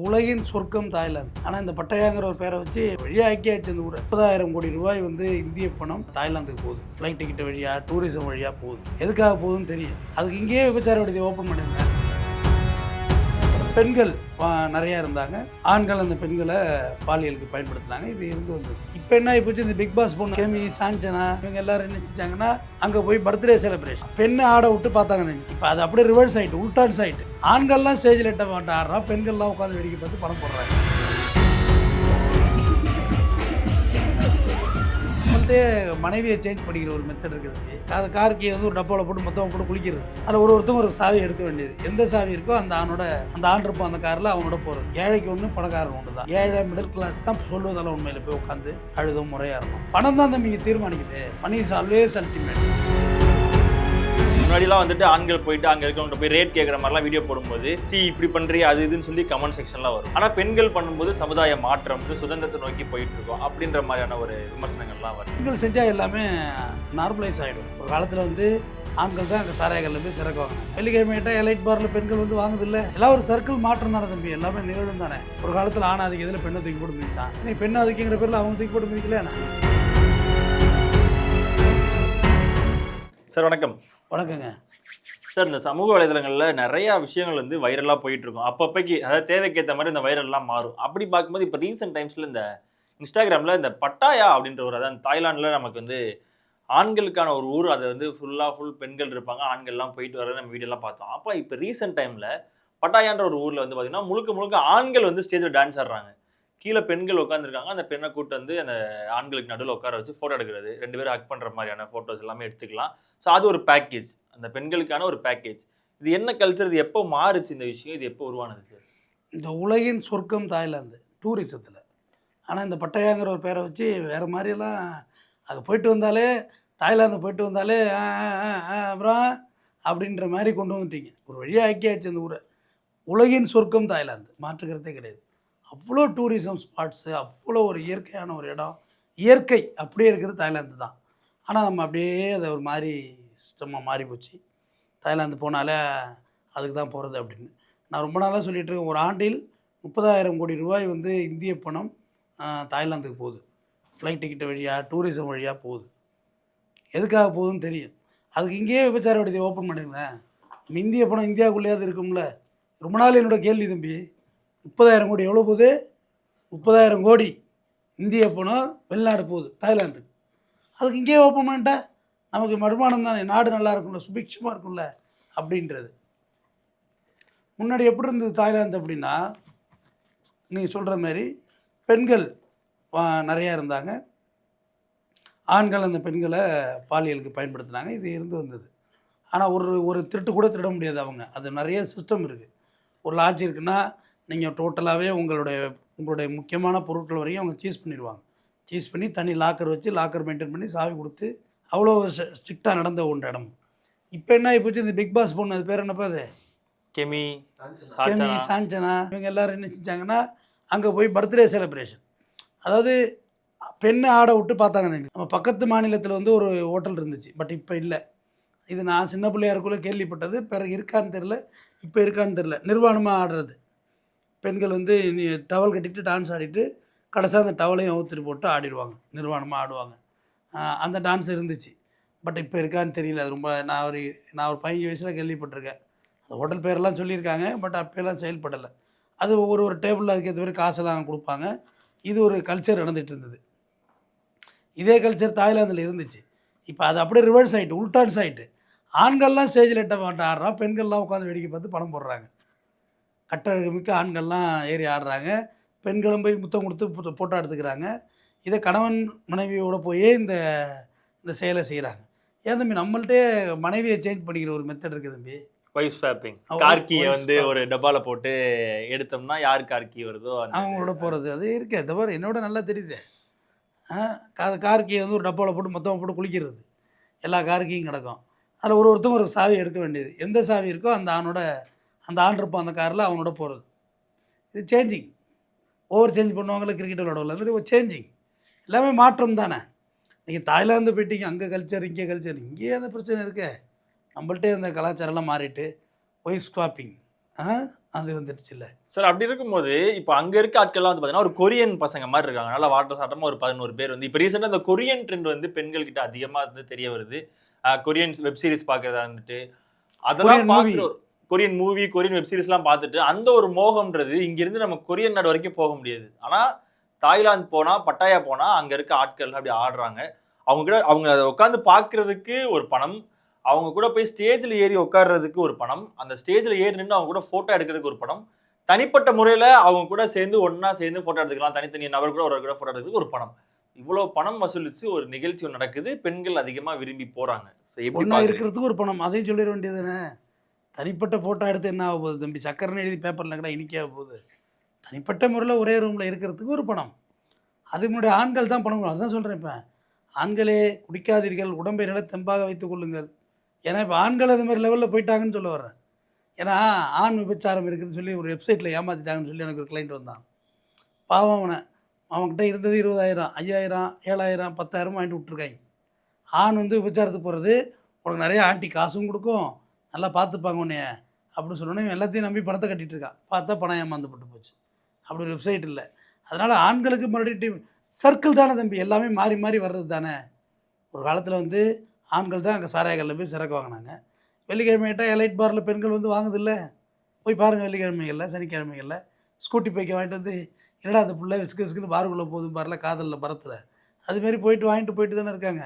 உலகின் சொர்க்கம் தாய்லாந்து. ஆனால் இந்த பட்டையாங்கிற ஒரு பேரை வச்சு வழியாக்கியாச்சு. இந்த ஊரை 30,000 கோடி ரூபாய் இந்திய பணம் தாய்லாந்துக்கு போகுது. ஃப்ளைட் டிக்கெட் வழியாக, டூரிசம் வழியாக போகுது. எதுக்காக போகுதுன்னு தெரியும். அதுக்கு இங்கேயே விபச்சார விடுதியை ஓப்பன் பண்ணியிருந்தாங்க. பெண்கள் நிறையா இருந்தாங்க. ஆண்கள் அந்த பெண்களை பாலியலுக்கு பயன்படுத்தினாங்க. இது இருந்து வந்தது. இப்போ என்ன ஆகிப்போச்சு, இந்த பிக் பாஸ் பொண்ணு கேமி, சாஞ்சனா இவங்க எல்லாரும் என்ன செஞ்சாங்கன்னா அங்கே போய் பர்த்டே செலிப்ரேஷன் பெண்ணை ஆட விட்டு பார்த்தாங்க. இப்போ அது அப்படியே ரிவர்ஸ் ஆகிட்டு, உல்டான்ஸ் ஆகிட்டு. ஆண்கள்லாம் ஸ்டேஜில் எட்ட மாட்ட ஆடுறா, பெண்கள்லாம் உட்காந்து வேடிக்கை பார்த்து படம் போடுறாங்க. மனைவியை சேஞ்ச் பண்ணிக்கிற ஒரு மெத்தட் இருக்குது. அது கார்கியை ஒரு டப்பாவில் போட்டு மொத்தம் போட்டு குளிக்கிறது. அதில் ஒருத்தவங்க ஒரு சாவி எடுக்க வேண்டியது. எந்த சாவி இருக்கோ அந்த ஆண் இருப்போம் அந்த காரில் அவனோட போகிறது. ஏழைக்கு ஒன்று, பணக்காரன் ஒன்று தான். ஏழை மிடில் கிளாஸ் தான் சொல்வதெல்லாம் உண்மையில் போய் உட்காந்து அழுதும் முறையாக இருக்கும். பணம் தான் தம்பிங்க தீர்மானிக்குது. Money is always ultimate. முன்னாடிலாம் ஆண்கள் போயிட்டு அங்கே இருக்கவங்க போய் ரேட் கேட்குற மாதிரிலாம் வீடியோ போடும்போது இப்படி பண்ணுறீ அது இதுன்னு சொல்லி கமெண்ட் செக்ஷன்லாம் வரும். ஆனால் பெண்கள் பண்ணும்போது சமுதாய மாற்றம் சுதந்திரத்தை நோக்கி போயிட்டு இருக்கோம் அப்படின்ற மாதிரியான ஒரு விமர்சனங்கள்லாம் வரும். பெண்கள் செஞ்சால் எல்லாமே நார்மலைஸ் ஆகிடும். ஒரு காலத்தில் ஆண்கள் தான் அங்கே சாராயங்களில் போய் சிறக்குவாங்க. வெள்ளிக்கிழமையிட்ட எலைட் பாரில் பெண்கள் வாங்குதில்லை. எல்லாம் ஒரு சர்க்கிள் மாற்றம் தானே தம்பி, எல்லாமே நிகழும் தானே. ஒரு காலத்தில் ஆணாதிக்கு இதில் பெண்ணை தூக்கி போட்டு மிதிச்சான். நீ பெண்ணாதிக்குங்கிற பேரில் அவங்க தூக்கி போட்டு மிதிக்கல. சார் வணக்கம். வணக்கங்க சார். இந்த சமூக வலைதளங்களில் நிறையா விஷயங்கள் வைரலாக போயிட்டு இருக்கும். அப்பப்போக்கு அதாவது தேவைக்கேற்ற மாதிரி இந்த வைரல்லாம் மாறும். அப்படி பார்க்கும்போது இப்போ ரீசெண்ட் டைம்ஸில் இந்த இன்ஸ்டாகிராமில் இந்த பட்டாயா அப்படின்ற ஒரு அதாவது தாய்லாண்டில் நமக்கு ஆண்களுக்கான ஒரு ஊர், அது ஃபுல் பெண்கள் இருப்பாங்க, ஆண்கள்லாம் போயிட்டு வர நம்ம வீடியோலாம் பார்த்தோம். அப்போ இப்போ ரீசெண்ட் டைமில் பட்டாயான்ற ஒரு ஊரில் பார்த்தீங்கன்னா முழுக்க ஆண்கள் ஸ்டேஜில் டான்ஸ் ஆடுறாங்க. கீழே பெண்கள் உட்காந்துருக்காங்க. அந்த பெண்ணை கூட்டு அந்த ஆண்களுக்கு நடுவில் உட்கார வச்சு ஃபோட்டோ எடுக்கிறது, 2 பேரும் ஹக் பண்ணுற மாதிரியான ஃபோட்டோஸ் எல்லாமே எடுத்துக்கலாம். ஸோ அது ஒரு பேக்கேஜ், அந்த பெண்களுக்கான ஒரு பேக்கேஜ். இது என்ன கல்ச்சர்? இது எப்போ மாறுச்சு இந்த விஷயம்? இது எப்போ உருவானது சார்? இந்த உலகின் சொர்க்கம் தாய்லாந்து டூரிசத்தில். ஆனால் இந்த பட்டையாங்கிற ஒரு பேரை வச்சு வேறு மாதிரியெல்லாம் அது போயிட்டு வந்தாலே, தாய்லாந்து போயிட்டு வந்தாலே அப்புறம் அப்படின்ற மாதிரி கொண்டு வந்துட்டீங்க. ஒரு வழியாக ஆக்கியாச்சு அந்த ஊரை. உலகின் சொர்க்கம் தாய்லாந்து, மாற்றுக்கிறதே கிடையாது. அவ்வளோ டூரிசம் ஸ்பாட்ஸு, அவ்வளோ ஒரு இயற்கையான ஒரு இடம். இயற்கை அப்படியே இருக்கிறது தாய்லாந்து தான். ஆனால் நம்ம அப்படியே அதை ஒரு மாதிரி சிஸ்டமாக மாறி போச்சு. தாய்லாந்து போனாலே அதுக்கு தான் போகிறது அப்படின்னு நான் ரொம்ப நாளாக சொல்லிகிட்டு இருக்கேன். ஒரு ஆண்டில் 30,000 கோடி ரூபாய் இந்திய பணம் தாய்லாந்துக்கு போகுது. ஃப்ளைட் டிக்கெட் வழியாக, டூரிசம் வழியாக போகுது. எதுக்காக போகுதுன்னு தெரியும். அதுக்கு இங்கேயே விபச்சார விடுதியை ஓப்பன் பண்ணிடுங்களேன். நம்ம இந்திய பணம் இந்தியாவுக்குள்ளேயாவது இருக்கும்ல. ரொம்ப நாள் என்னோடய கேள்வி தம்பி. 30,000 கோடி எவ்வளோ போகுது? 30,000 கோடி இந்திய பணம் வெளிநாடு போகுது தாய்லாந்துக்கு. அதுக்கு இங்கேயே ஓப்பன் பண்ணிட்டா நமக்கு வருமானம் தானே, நாடு நல்லா இருக்கும்ல, சுபிக்ஷமாக இருக்கும்ல அப்படின்றது. முன்னாடி எப்படி இருந்தது தாய்லாந்து அப்படின்னா, நீங்கள் சொல்கிற மாதிரி பெண்கள் நிறையா இருந்தாங்க. ஆண்கள் அந்த பெண்களை பாலியலுக்கு பயன்படுத்தினாங்க. இது இருந்து வந்தது. ஆனால் ஒரு திருட்டு கூட திருட முடியாது அவங்க. அது நிறைய சிஸ்டம் இருக்குது. ஒரு லாட்ஜ் இருக்குன்னா நீங்கள் டோட்டலாகவே உங்களுடைய முக்கியமான பொருட்கள் வரையும் அவங்க சீஸ் பண்ணிடுவாங்க. சீஸ் பண்ணி தனி லாக்கர் வச்சு, லாக்கர் மெயின்டைன் பண்ணி சாவி கொடுத்து, அவ்வளோ ஸ்ட்ரிக்டாக நடந்த ஒன்று இடம். இப்போ என்ன ஆகிப்போச்சு, இந்த பிக் பாஸ் பொண்ணு அது பேர் என்னப்பா, அது கேமி, சாஞ்சனா இவங்க எல்லோரும் என்ன செஞ்சாங்கன்னா அங்கே போய் பர்த்டே செலிப்ரேஷன், அதாவது பெண்ணை ஆட விட்டு பார்த்தாங்க. நம்ம பக்கத்து மாநிலத்தில் ஒரு ஹோட்டல் இருந்துச்சு, பட் இப்போ இல்லை. இது நான் சின்ன பிள்ளையா இருக்குள்ள கேள்விப்பட்டது. பிறகு இருக்கான்னு தெரில, இப்போ இருக்கான்னு தெரில. நிர்வாணமாக ஆடுறது. பெண்கள் டவல் கட்டிட்டு டான்ஸ் ஆடிட்டு கடைசியாக அந்த டவலையும் ஊற்றிட்டு போட்டு ஆடிடுவாங்க, நிர்வாணமாக ஆடுவாங்க. அந்த டான்ஸ் இருந்துச்சு, பட் இப்போ இருக்கான்னு தெரியல. அது ரொம்ப நான் ஒரு 15 வயசில் கேள்விப்பட்டிருக்கேன். அந்த ஹோட்டல் பேரெல்லாம் சொல்லியிருக்காங்க, பட் அப்போல்லாம் செயல்படலை. அது ஒரு டேபிளில் அதுக்கேற்ற மாதிரி காசெல்லாம் கொடுப்பாங்க. இது ஒரு கல்ச்சர் நடந்துகிட்டு இருந்தது. இதே கல்ச்சர் தாய்லாந்தில் இருந்துச்சு. இப்போ அது அப்படியே ரிவர்ஸ் ஆகிட்டு, உல்டான்ஸ் ஆகிட்டு. ஆண்கள்லாம் ஸ்டேஜில் எட்ட மாட்ட ஆடுறா, பெண்கள்லாம் உட்காந்து வேடிக்கை பார்த்து படம் போடுறாங்க. கட்டழகுமிக்க ஆண்கள்லாம் ஏறி ஆடுறாங்க, பெண்களும் போய் முத்தம் கொடுத்து ஃபோட்டோ எடுத்துக்கிறாங்க. இதை கணவன் மனைவியோடு போய் இந்த செயலை செய்கிறாங்க. ஏன் தம்பி, நம்மள்ட்டே மனைவியை சேஞ்ச் பண்ணிக்கிற ஒரு மெத்தட் இருக்குது தம்பி. Wife swapping. கார்கியை ஒரு டப்பாவில் போட்டு எடுத்தோம்னா யார் கார்கி வருதோ அவங்களோட போகிறது. அது இருக்கே, தவிர என்னோட நல்லா தெரியுது. கார்கியை ஒரு டப்பாவில் போட்டு மொத்தமாக போட்டு குளிக்கிறது. எல்லா கார்கியும் கிடக்கும். அதில் ஒருத்தவங்க ஒரு சாவி எடுக்க வேண்டியது. எந்த சாவி இருக்கோ அந்த ஆண் இருப்பான் அந்த காரில் அவனோட போகிறது. இது சேஞ்சிங். ஓவர் சேஞ்ச் பண்ணுவாங்களே கிரிக்கெட் விளையாடுவாங்க, அது மாதிரி ஒரு சேஞ்சிங். எல்லாமே மாற்றம் தானே. நீங்கள் தாய்லாந்து போயிட்டீங்க, அங்கே கல்ச்சர் இங்கே கல்ச்சர், இங்கேயே அந்த பிரச்சனை இருக்கே. நம்மள்ட்டே அந்த கலாச்சாரம்லாம் மாறிட்டு ஒய்ஃப் ஸ்வாப்பிங் அது வந்துடுச்சு இல்லை. சார் அப்படி இருக்கும்போது இப்போ அங்க இருக்க ஆட்கள்லாம் வந்து பாத்தீங்கன்னா ஒரு கொரியன் பசங்க மாதிரி இருக்காங்க. நல்லா வாட்ட சாட்டமா ஒரு 11 பேர் வந்து இப்போ ரீசெண்டா இந்த கொரியன் ட்ரெண்ட் வந்து பெண்கள் கிட்ட அதிகமா வந்து தெரிய வருது. கொரியன் வெப் சீரிஸ் பார்க்கறதா இருந்துட்டு அதெல்லாம் கொரியன் மூவி. பார்க்குற கொரியன் மூவி, கொரியன் வெப் சீரிஸ்லாம் பார்த்துட்டு அந்த ஒரு மோகம்ன்றது இங்கிருந்து நம்ம கொரியன் நாடு வரைக்கும் போக முடியாது. ஆனா தாய்லாந்து போனா, பட்டாயா போனா அங்க இருக்க ஆட்கள் அப்படி ஆடுறாங்க. அவங்க கூட அவங்க அத உட்கார்ந்து பார்க்கிறதுக்கு ஒரு பணம். அவங்க கூட போய் ஸ்டேஜ்ல ஏறி உட்கார்றதுக்கு ஒரு பணம். அந்த ஸ்டேஜ்ல ஏறி நின்னு அவங்க கூட ஃபோட்டோ எடுக்கிறதுக்கு ஒரு பணம். தனிப்பட்ட முறையில அவங்க கூட சேர்ந்து ஒண்ணா சேர்ந்து ஃபோட்டோ எடுத்துக்கலாம். தனித்தனி நபர் கூட ஒரு கூட ஃபோட்டோ எடுக்கிறதுக்கு ஒரு பணம். இவ்வளோ பணம் வசூலிச்சு ஒரு நிகழ்ச்சி ஒண்ணு நடக்குது. பெண்கள் அதிகமா விரும்பி போறாங்க. சோ எப்படி ஒன்றா பார்க்குறீங்க? இருக்கிறதுக்கு ஒரு பணம். அதையும் சொல்லிட வேண்டியது தானே. தனிப்பட்ட ஃபோட்டோ எடுத்து என்ன ஆக போகுது தம்பி? சக்கரைன்னு எழுதி பேப்பரில் கூட இனிக்க போகுது. தனிப்பட்ட முறையில் ஒரே ரூமில் இருக்கிறதுக்கு ஒரு பணம். அதுக்கு முன்னாடி ஆண்கள் தான் பணம். அதுதான் சொல்கிறேன். இப்போ ஆண்களே குடிக்காதீர்கள், உடம்பை நில தெம்பாக வைத்துக் கொள்ளுங்கள். ஏன்னா இப்போ ஆண்கள் அது மாதிரி லெவலில் போயிட்டாங்கன்னு சொல்ல வர்றேன். ஏன்னா ஆண் விபச்சாரம் இருக்குதுன்னு சொல்லி ஒரு வெப்சைட்டில் ஏமாற்றிட்டாங்கன்னு சொல்லி எனக்கு ஒரு கிளைண்ட் வந்தான். பாவம் அவன்கிட்ட இருந்தது 20,000, 5,000, 7,000, 10,000 வாங்கிட்டு விட்ருக்காங்க. ஆண் வந்து விபச்சாரத்துக்கு போகிறது, உனக்கு நிறைய ஆண்டி காசும் கொடுக்கும், நல்லா பார்த்துப்பாங்க உன்னைய அப்படின்னு சொன்னோன்னே இவன் எல்லாத்தையும் நம்பி பணத்தை கட்டிகிட்டு இருக்கான். பார்த்தா பணம் ஏமாந்துப்பட்டு போச்சு. அப்படி ஒரு வெப்சைட் இல்லை. அதனால் ஆண்களுக்கு மறுபடியும் சர்க்கிள் தானே தம்பி, எல்லாமே மாறி மாறி வர்றது தானே. ஒரு காலத்தில் வந்து ஆண்கள் தான் அங்கே சாராயங்களில் போய் சரக்கு வாங்கினாங்க. வெள்ளிக்கிழமையிட்டா எலைட் பாரில் பெண்கள் வந்து வாங்குதில்ல, போய் பாருங்கள். வெள்ளிக்கிழமைகளில் சனிக்கிழமைகளில் ஸ்கூட்டி பைக்கை வாங்கிட்டு வந்து என்னடா அந்த பிள்ளை விசுக்கு விசுக்குன்னு பாருக்குள்ளே போதும் பாரில் காதலில் பரத்தில் அதுமாரி போயிட்டு வாங்கிட்டு போயிட்டு தானே இருக்காங்க.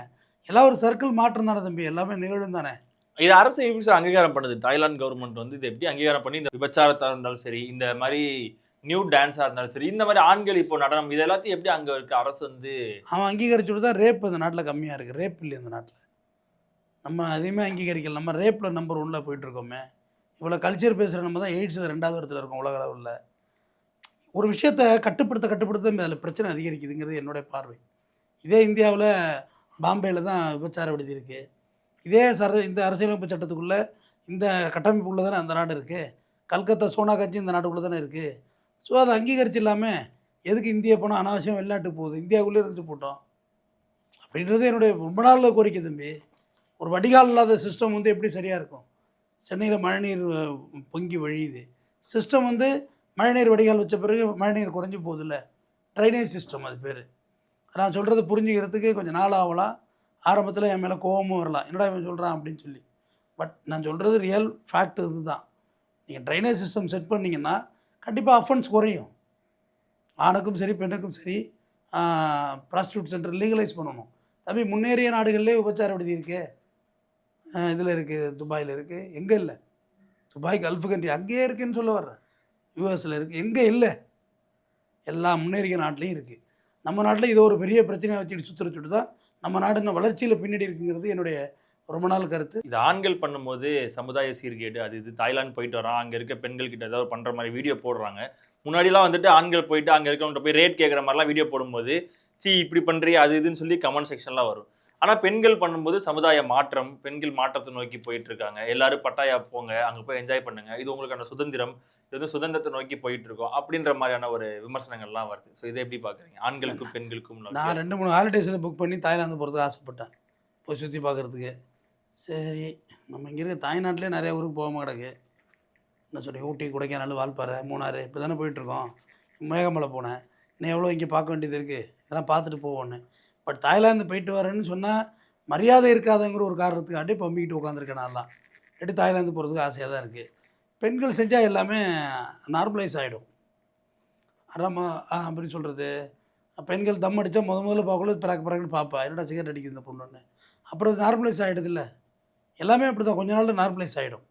எல்லாம் ஒரு சர்க்கிள் மாற்றம் தானே தம்பி, எல்லாமே நிகழும் தானே. இது அரசு எப்படி சார் அங்கீகாரம் பண்ணுது? தாய்லாந்து கவர்மெண்ட் வந்து இது எப்படி அங்கீகாரம் பண்ணி இந்த விபச்சாரத்தா இருந்தாலும் சரி, இந்த மாரி நியூ டான்ஸா இருந்தாலும் சரி, இந்த மாரி ஆண்கள் இப்போ நடனம் இது எல்லாத்தையும் எப்படி அங்க இருக்க அரசு வந்து அவன் அங்கீகரிச்சுட்டு தான் ரேப் இந்த நாட்டில் கம்மியாக இருக்குது. ரேப் இல்லை இந்த நாட்டில். நம்ம அதையுமே அங்கீகரிக்கல. நம்ம ரேப்பில் நம்பர் 1ல் போயிட்டுருக்கோமே. இவ்வளோ கல்ச்சர் பேசுகிற நம்ம தான் எய்ட்ஸில் 2வது இடத்துல இருக்கோம் உலக அளவில். ஒரு விஷயத்தை கட்டுப்படுத்த அதில் பிரச்சனை அதிகரிக்குதுங்கிறது என்னுடைய பார்வை. இதே இந்தியாவில் பாம்பேயில் தான் விபச்சார விடுதி இருக்குது. இதே இந்த அரசியலமைப்பு சட்டத்துக்குள்ளே இந்த கட்டமைப்புக்குள்ளே தானே அந்த நாடு இருக்குது. கல்கத்தா சோனாகாட்சி இந்த நாட்டுக்குள்ளே தானே இருக்குது. ஸோ அதை அங்கீகரிச்சு இல்லாமல் எதுக்கு இந்தியா போனால் அனாவசியம் வெளிநாட்டுக்கு போகுது, இந்தியாவுக்குள்ளே இருந்துட்டு போட்டோம் அப்படின்றது என்னுடைய ரொம்ப நாளில் கோரிக்கை தம்பி. ஒரு வடிகால் இல்லாத சிஸ்டம் வந்து எப்படி சரியாக இருக்கும்? சென்னையில் மழைநீர் பொங்கி வழியுது. சிஸ்டம் வந்து மழைநீர் வடிகால் வச்ச பிறகு மழைநீர் குறைஞ்சி போகுதில்ல. ட்ரைனேஜ் சிஸ்டம் அது பேர். நான் சொல்கிறத புரிஞ்சுக்கிறதுக்கு கொஞ்சம் நாள் ஆகலாம். ஆரம்பத்தில் என் மேலே கோபமும் வரலாம், என்னடா இவன் சொல்கிறான் அப்படின்னு சொல்லி. பட் நான் சொல்கிறது ரியல் ஃபேக்ட் இது தான். நீங்கள் ட்ரைனேஜ் சிஸ்டம் செட் பண்ணிங்கன்னா கண்டிப்பாக அஃபென்ஸ் குறையும். ஆணுக்கும் சரி பெண்ணுக்கும் சரி ப்ராஸ்டியூட் சென்டர் லீகலைஸ் பண்ணணும். தம்பி முன்னேறிய நாடுகள்லேயே விபச்சார விடுதி இருக்குது. இதில் இருக்குது, துபாயில் இருக்குது. எங்கே இல்லை? துபாய் கல்ஃப் கண்ட்ரி அங்கேயே இருக்குதுன்னு சொல்ல வர்றேன். யூஎஸில் இருக்குது. எங்கே இல்லை? எல்லா முன்னேறிய நாட்டிலையும் இருக்குது. நம்ம நாட்டில் இதை ஒரு பெரிய பிரச்சனையாக வச்சுட்டு சுற்றுட்டு தான் நம்ம நாடு இன்னும் வளர்ச்சியில் பின்னாடி இருக்குங்கிறது என்னுடைய ரொம்ப நாள் கருத்து. இது ஆண்கள் பண்ணும்போது சமுதாய சீர்கேடு அது இது தாய்லாந்து போயிட்டு வரான் அங்க இருக்க பெண்கள் கிட்ட ஏதாவது பண்ற மாதிரி வீடியோ போடுறாங்க. முன்னாடிலாம் வந்துட்டு ஆண்கள் போயிட்டு அங்க இருக்கவங்க போய் ரேட் கேட்குற மாதிரிலாம் வீடியோ போடும்போது இப்படி பண்றியா அது இதுன்னு சொல்லி கமெண்ட் செக்ஷன்லாம் வரும். ஆனா பெண்கள் பண்ணும்போது சமுதாய மாற்றம், பெண்கள் மாற்றத்தை நோக்கி போயிட்டு இருக்காங்க. எல்லாரும் பட்டாயா போங்க, அங்க போய் என்ஜாய் பண்ணுங்க, இது உங்களுக்கான சுதந்திரம், இது வந்து சுதந்திரத்தை நோக்கி போயிட்டு இருக்கோம் அப்படின்ற மாதிரியான ஒரு விமர்சனங்கள்லாம் வருது. ஸோ இதை எப்படி பாக்குறீங்க? ஆண்களுக்கும் பெண்களுக்கும் நான் 2-3 ஹாலிடேஸில் புக் பண்ணி தாய்லாந்து போகிறதுக்கு ஆசைப்பட்டேன், போய் சுற்றி பார்க்குறதுக்கு. சரி, நம்ம இங்கே இருக்க தாய்நாட்டிலே நிறைய ஊருக்கு போகாமல் கிடக்கு. என்ன சொல்லி ஊட்டி, கொடைக்கானல், வால்பாறை, மூணாறு இப்படி தானே போயிட்டுருக்கோம். மேகமலை போனேன், இன்னும் எவ்வளோ இங்கே பார்க்க வேண்டியது இருக்குது, இதெல்லாம் பார்த்துட்டு போவோன்னு. பட் தாய்லாந்து போயிட்டு வரேன்னு சொன்னால் மரியாதை இருக்காதுங்கிற ஒரு காரணத்துக்காண்டி பம்பிக்கிட்டு உட்காந்துருக்கேன். நான்லாம் இல்லாட்டி தாய்லாந்து போகிறதுக்கு ஆசையாக தான் இருக்குது. பெண்கள் செஞ்சால் எல்லாமே நார்மலைஸ் ஆகிடும். ஆறாமா அப்படின்னு சொல்கிறது. பெண்கள் தம் அடித்தா முதல்ல பார்க்கல பிறகுன்னு பார்ப்பா, என்னடா சிகரெட் அடிக்குது இந்த பொண்ணுன்னு. அப்புறம் நார்மலைஸ் ஆகிடுதில்ல. எல்லாமே அப்படி தான், கொஞ்ச நாளில் நார்மலைஸ் ஆகிடும்.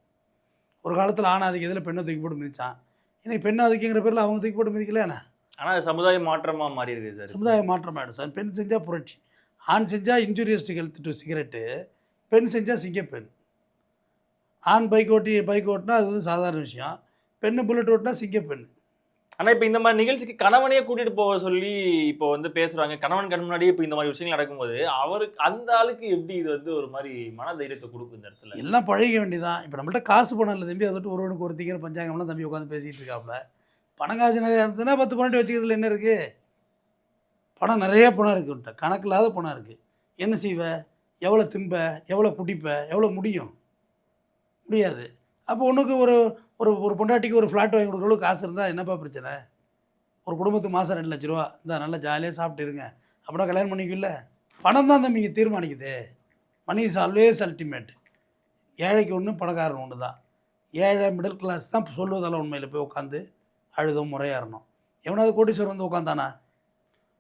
ஒரு காலத்தில் ஆணாதிக்க இதில் பெண்ணை தூக்கி போட்டு மிதித்தான். இன்னைக்கு பெண்ணாதிக்கங்கிற பேரில் அவங்க தூக்கி போட்டு மிதிக்கல. என்ன ஆனால் அது சமுதாய மாற்றமாக மாறி இருக்குது சார். சமுதாய மாற்றம் ஆகிடும் சார். பெண் செஞ்சால் புரட்சி, ஆண் செஞ்சால் injurious to health to cigarette, பெண் செஞ்சால் சிங்கப்பெண். ஆண் பைக் ஓட்டினா அது வந்து சாதாரண விஷயம், பெண்ணு புல்லட் ஓட்டினா சிங்கப்பெண். ஆனால் இப்போ இந்த மாதிரி நிகழ்ச்சிக்கு கணவனையே கூட்டிகிட்டு போக சொல்லி இப்போ வந்து பேசுகிறாங்க. கணவன் கண் முன்னாடியே இப்போ இந்த மாதிரி விஷயங்கள் நடக்கும்போது அவருக்கு அந்த ஆளுக்கு எப்படி இது வந்து ஒரு மாதிரி மன தைரியத்தை கொடுக்கும் இந்த இடத்துல? எல்லாம் பழக வேண்டியதான். இப்போ நம்மள்ட்ட காசு பணம் இல்லை தம்பி, அதை ஒருவனுக்கு ஒரு திங்கிற பஞ்சாங்கம்லாம் தம்பி உட்காந்து பேசிகிட்டு இருக்காப்புல. பணம் காசு நிறையா இருந்ததுன்னா 10 பன்னெண்டு வச்சுக்கிறதுல என்ன இருக்குது? பணம் நிறைய பணம் இருக்குன்ட்ட, கணக்கு இல்லாத பணம் இருக்குது. என்ன செய்வ? எவ்வளோ திம்ப, எவ்வளோ குடிப்ப, எவ்வளோ முடியும்? முடியாது. அப்போ உனக்கு ஒரு ஒரு ஒரு பொண்டாட்டிக்கு ஒரு ஃப்ளாட் வாங்கி கொடுக்குறதுக்கு காசு இருந்தால் என்னப்பா பிரச்சனை? ஒரு குடும்பத்துக்கு மாதம் 2 லட்ச ரூபா இந்த நல்லா ஜாலியாக சாப்பிட்டு இருங்க அப்படின்னா கல்யாணம் பண்ணிக்கல. பணம் தான் தம்பிங்க தீர்மானிக்குது. Money is always ultimate. ஏழைக்கு ஒன்று பணக்காரன் ஒன்று தான். ஏழை மிடில் கிளாஸ் தான் சொல்வதெல்லாம் உண்மையில் போய் உட்காந்து அழுதும் முறையாறணும். எவனாவது கோடீஸ்வரன் வந்து உட்காந்தானா?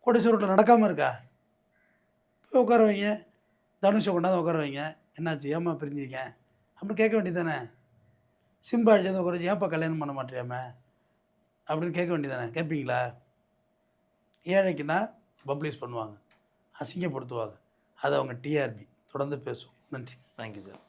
கோடீஸ்வரத்தில் நடக்காமல் இருக்கா? போய் உட்கார வைங்க. தனுஷை கொண்டாந்து உட்கார வைங்க. என்னாச்சு ஏம்மா பிரிஞ்சிங்க அப்படின்னு கேட்க வேண்டியதானே? சிம்பா அடிச்சது உட்கார வச்சு ஏன்ப்பா கல்யாணம் பண்ண மாட்டேறியாம அப்படின்னு கேட்க வேண்டியதானே? கேட்பீங்களா? ஏழைக்குன்னா பப்ளிஷ் பண்ணுவாங்க, அசிங்கப்படுத்துவாங்க. அது அவங்க டிஆர்பி தொடர்ந்து பேசுவோம். நன்றி. Thank you sir.